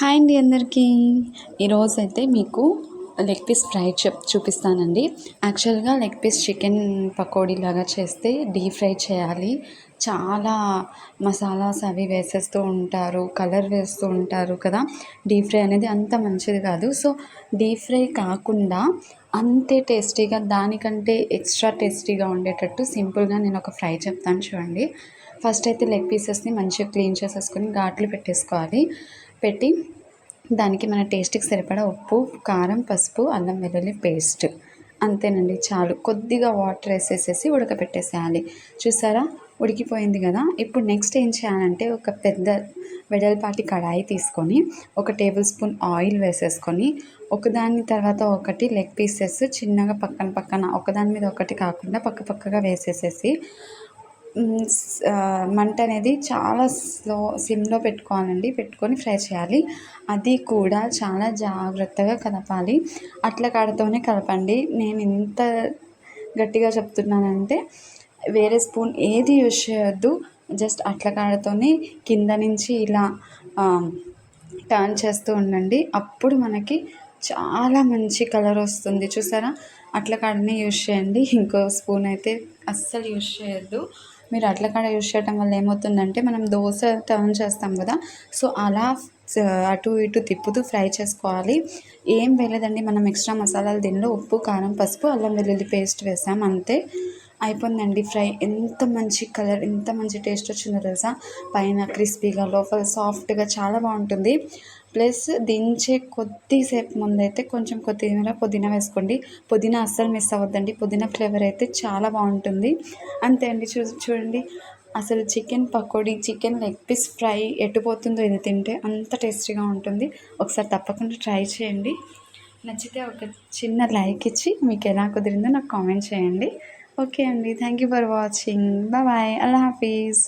Hi అండి అందరికీ. ఈరోజైతే మీకు లెగ్ పీస్ ఫ్రై చూపిస్తానండి. యాక్చువల్గా లెగ్ పీస్ చికెన్ పకోడీ లాగా చేస్తే డీప్ ఫ్రై చేయాలి. చాలా మసాలాస్ అవి వేసేస్తూ ఉంటారు, కలర్ వేస్తూ ఉంటారు కదా. డీప్ ఫ్రై అనేది అంత మంచిది కాదు. సో డీప్ ఫ్రై కాకుండా అంతే టేస్టీగా, దానికంటే ఎక్స్ట్రా టేస్టీగా ఉండేటట్టు సింపుల్గా నేను ఒక ఫ్రై చెప్తాను చూడండి. ఫస్ట్ అయితే లెగ్ పీసెస్ని మంచిగా క్లీన్ చేసేసుకొని ఘాట్లు పెట్టేసుకోవాలి. పెట్టి దానికి మన టేస్ట్కి సరిపడా ఉప్పు, కారం, పసుపు, అల్లం వెల్లుల్లి పేస్ట్ అంతేనండి, చాలు. కొద్దిగా వాటర్ వేసేసేసి ఉడకపెట్టేసేయాలి. చూసారా, ఉడికిపోయింది కదా. ఇప్పుడు నెక్స్ట్ ఏం చేయాలంటే ఒక పెద్ద వెడల్పాటి కడాయి తీసుకొని 1 టేబుల్ స్పూన్ ఆయిల్ వేసేసుకొని ఒకదాని తర్వాత ఒకటి లెగ్ పీసెస్ చిన్నగా పక్కన పక్కన ఒకదాని మీద ఒకటి కాకుండా పక్క పక్కగా వేసేసేసి మంట అనేది చాలా సిమ్లో పెట్టుకోవాలండి. పెట్టుకొని ఫ్రై చేయాలి. అది కూడా చాలా జాగ్రత్తగా కలపాలి. అట్ల కాడతోనే కలపండి. నేను ఇంత గట్టిగా చెప్తున్నానంటే వేరే స్పూన్ ఏది యూజ్ చేయొద్దు. జస్ట్ అట్ల కాడతోనే కింద నుంచి ఇలా టర్న్ చేస్తూ ఉండండి. అప్పుడు మనకి చాలా మంచి కలర్ వస్తుంది. చూసారా, అట్ల కాడనే యూజ్ చేయండి. ఇంకో స్పూన్ అయితే అస్సలు యూజ్ చేయొద్దు. మీరు అట్ల కాడ యూజ్ చేయడం వల్ల ఏమవుతుందంటే మనం దోశ టర్న్ చేస్తాం కదా, సో అలా అటు ఇటు తిప్పుతూ ఫ్రై చేసుకోవాలి. ఏం వేయలేదండి, మనం ఎక్స్ట్రా మసాలాలు దీనిలో ఉప్పు, కారం, పసుపు, అల్లం వెల్లుల్లి పేస్ట్ వేసాం, అంతే. అయిపోయిందండి ఫ్రై. ఎంత మంచి కలర్, ఎంత మంచి టేస్ట్ వచ్చిందో తెలుసా. పైన క్రిస్పీగా, లోపల సాఫ్ట్గా, చాలా బాగుంటుంది. ప్లస్ దించే కొద్దిసేపు ముందైతే కొంచెం కొత్తిమీర, పుదీనా వేసుకోండి. పుదీనా అస్సలు మిస్ అవ్వద్దండి. పుదీనా ఫ్లేవర్ అయితే చాలా బాగుంటుంది. అంతే అండి. చూడండి, అసలు chicken pakodi, chicken leg piece fry ఎట్టుపోతుందో ఇది తింటే, అంత టేస్టీగా ఉంటుంది. ఒకసారి తప్పకుండా ట్రై చేయండి. నచ్చితే ఒక చిన్న లైక్ ఇచ్చి మీకు ఎలా కుదిరిందో నాకు కామెంట్ చేయండి. ఓకే అండి, thank you for watching. Bye, అల్లా హాఫీజ్.